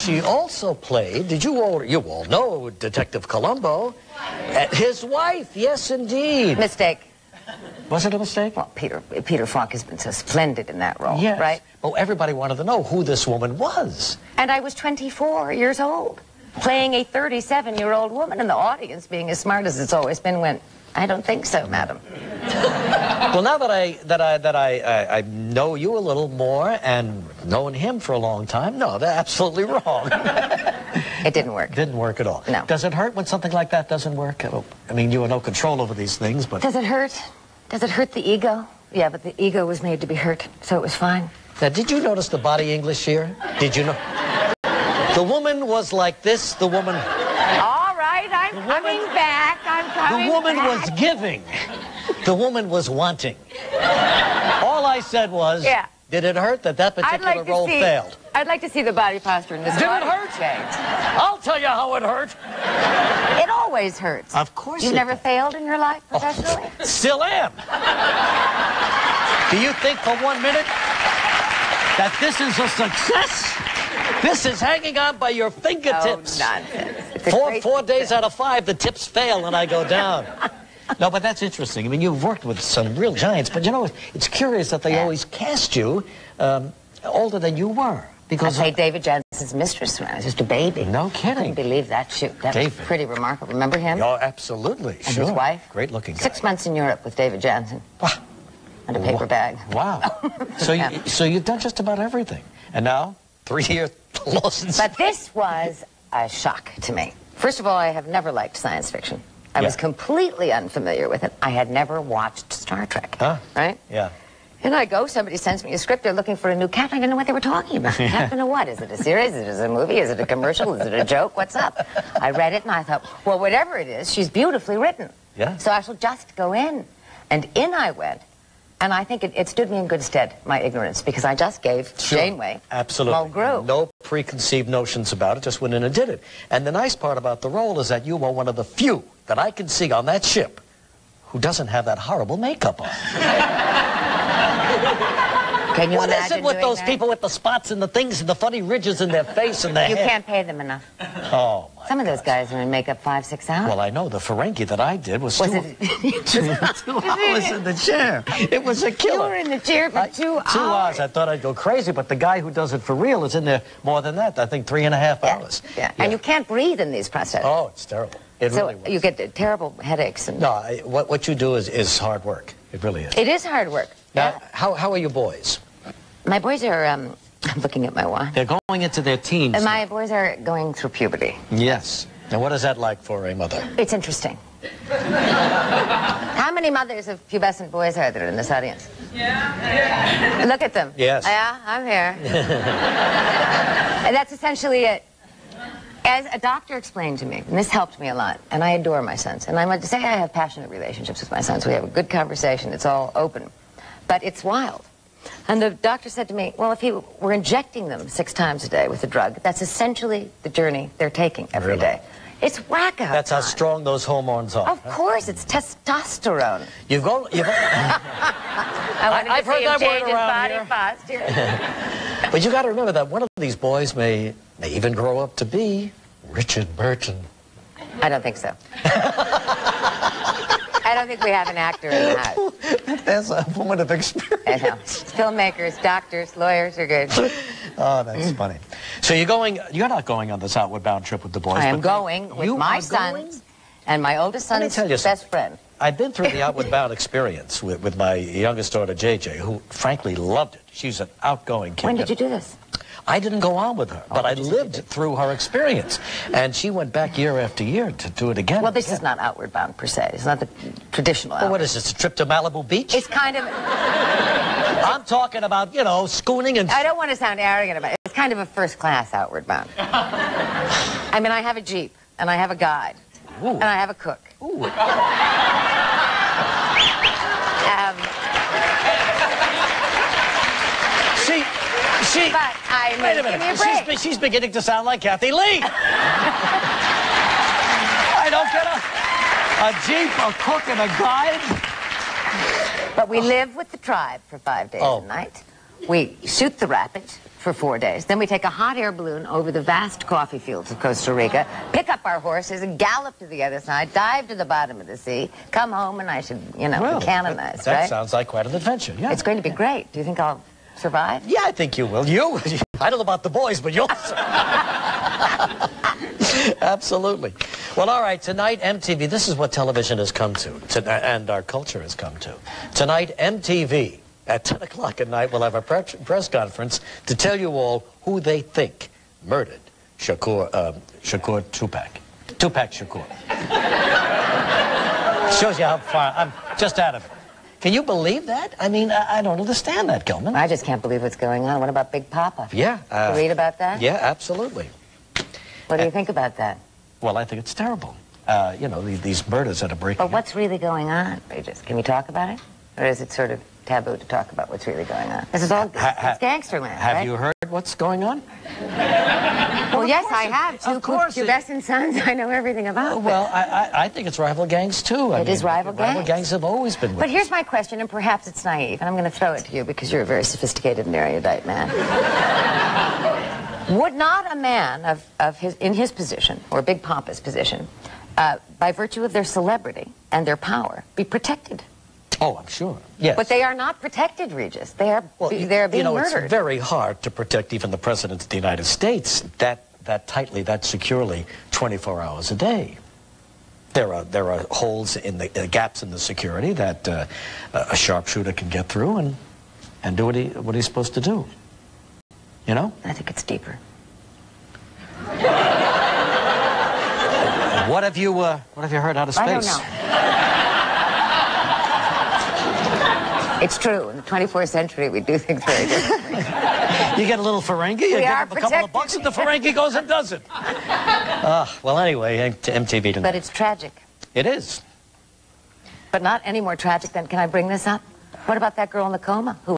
She also played, you all know Detective Columbo, his wife, yes indeed. Mistake. Was it a mistake? Well, Peter Falk has been so splendid in that role, yes. right? Oh, everybody wanted to know who this woman was. And I was 24 years old, playing a 37-year-old woman, and the audience, being as smart as it's always been, went, I don't think so, madam. Well, now that I know you a little more and known him for a long time, no, they're absolutely wrong. It didn't work. Didn't work at all. No. Does it hurt when something like that doesn't work? I mean, you have no control over these things, but... Does it hurt? Does it hurt the ego? Yeah, but the ego was made to be hurt, so it was fine. Now, did you notice the body English here? Did you know? The woman was like this, the woman... All right, I'm coming back. The woman was giving. The woman was wanting. All I said was, yeah. Did it hurt that particular role failed? I'd like to see the body posture in this. Did it hurt? I'll tell you how it hurt. It always hurts. Of course. You've never failed in your life professionally? Oh, still am. Do you think for 1 minute that this is a success? This is hanging on by your fingertips. Oh, nonsense. Four days out of 5, the tips fail and I go down. No, but that's interesting. I mean, you've worked with some real giants, but you know, it's curious that they always cast you older than you were. Because I played David Jansen's mistress when I was just a baby. No kidding. I couldn't believe that shoot. That was pretty remarkable. Remember him? Oh, absolutely. And his wife? Great looking guy. 6 months in Europe with David Jansen. And a paper bag. Wow. So you've done just about everything. And now, 3-year losses. But this was a shock to me. First of all, I have never liked science fiction. I was completely unfamiliar with it. I had never watched Star Trek. Huh? Right? Yeah. And I go, somebody sends me a script, they're looking for a new captain. I don't know what they were talking about. Captain of what? Is it a series? Is it a movie? Is it a commercial? Is it a joke? What's up? I read it and I thought, well, whatever it is, she's beautifully written. Yeah. So I shall just go in. And in I went. And I think it stood me in good stead, my ignorance, because I just gave Janeway Mulgrew. No preconceived notions about it, just went in and did it. And the nice part about the role is that you were one of the few that I can see on that ship who doesn't have that horrible makeup on. Can you what is imagine it with those that? people with the spots and the things and the funny ridges in their face and their You hair? can't pay them enough. Oh, my Some of those guys are in makeup 5-6 hours. Well, I know. The Ferengi that I did was 2 hours in the chair. It was a killer. You were in the chair for 2 hours. 2 hours. I thought I'd go crazy, but the guy who does it for real is in there more than that. I think 3.5 hours. Yeah. And you can't breathe in these prosthetics. Oh, it's terrible. It really was. You get terrible headaches. And no, what you do is hard work. It really is. It is hard work. Now, how are your boys? My boys are, I'm looking at my watch. They're going into their teens. And my boys are going through puberty. Yes. Now, what is that like for a mother? It's interesting. How many mothers of pubescent boys are there in this audience? Yeah. Look at them. Yes. Yeah, I'm here. And that's essentially it. As a doctor explained to me, and this helped me a lot, and I adore my sons, and I want to say I have passionate relationships with my sons. We have a good conversation. It's all open. But it's wild. And the doctor said to me, well, if you were injecting them 6 times a day with a drug, that's essentially the journey they're taking every day. It's wacko. That's how strong those hormones are. Of course, it's testosterone. I've heard that word around here. But you got to remember that one of these boys may even grow up to be Richard Burton. I don't think so. I don't think we have an actor in the house. That's a woman of experience. I know. Filmmakers, doctors, lawyers are good. Oh, that's funny. So you're not going on this Outward Bound trip with the boys. I am going with my sons and my oldest son's best friend. I've been through the Outward Bound experience with my youngest daughter, JJ, who frankly loved it. She's an outgoing kid. When did you do this? I didn't go on with her, but I lived through her experience. And she went back year after year to do it again. Well, this is not Outward Bound, per se. It's not the traditional Well, what is this, a trip to Malibu Beach? It's kind of... I'm talking about, you know, schooning and... I don't want to sound arrogant about it. It's kind of a first-class Outward Bound. I mean, I have a Jeep, and I have a guide, and I have a cook. Ooh. But I mean, wait a minute. She's beginning to sound like Kathy Lee. I don't get a Jeep, a cook, and a guide. But we live with the tribe for 5 days a night. We shoot the rapids for 4 days. Then we take a hot air balloon over the vast coffee fields of Costa Rica, pick up our horses and gallop to the other side, dive to the bottom of the sea, come home, and I should, you know, Well, be canonized, that right? sounds like quite an adventure, yeah. It's going to be great. Do you think I'll survive? Yeah, I think you will. You? I don't know about the boys, but you'll. Absolutely. Well, all right, tonight, MTV, this is what television has come to, and our culture has come to. Tonight, MTV, at 10 o'clock at night, will have a press conference to tell you all who they think murdered Shakur Tupac. Tupac Shakur. Shows you how far I'm just out of it. Can you believe that? I mean, I don't understand that, Gilman. I just can't believe what's going on. What about Big Papa? Yeah. You read about that? Yeah, absolutely. What do you think about that? Well, I think it's terrible. You know, these murders that are breaking But what's really going on, Regis? Can we talk about it? Or is it sort of taboo to talk about what's really going on? This is all it's gangster land, Have right? you heard what's going on? Well, yes, I have. Two pubescent sons. I know everything about them. Well, I think it's rival gangs, too. It is rival gangs. Rival gangs have always been with But here's my question, and perhaps it's naive, and I'm going to throw it to you because you're a very sophisticated and erudite man. Would not a man in his position, or Big Papa's position, by virtue of their celebrity and their power, be protected? Oh, I'm sure. Yes. But they are not protected, Regis. They are being murdered. It's very hard to protect even the President of the United States that tightly, that securely, 24 hours a day. There are holes in the gaps in the security that a sharpshooter can get through and do what he's supposed to do. You know? I think it's deeper. What have you heard out of space? I don't know. It's true. In the 24th century, we do things very differently. You get a little Ferengi, you give him a couple of bucks, and the Ferengi goes and does it. Well, anyway, to MTV tonight. But it's tragic. It is. But not any more tragic than, can I bring this up? What about that girl in the coma who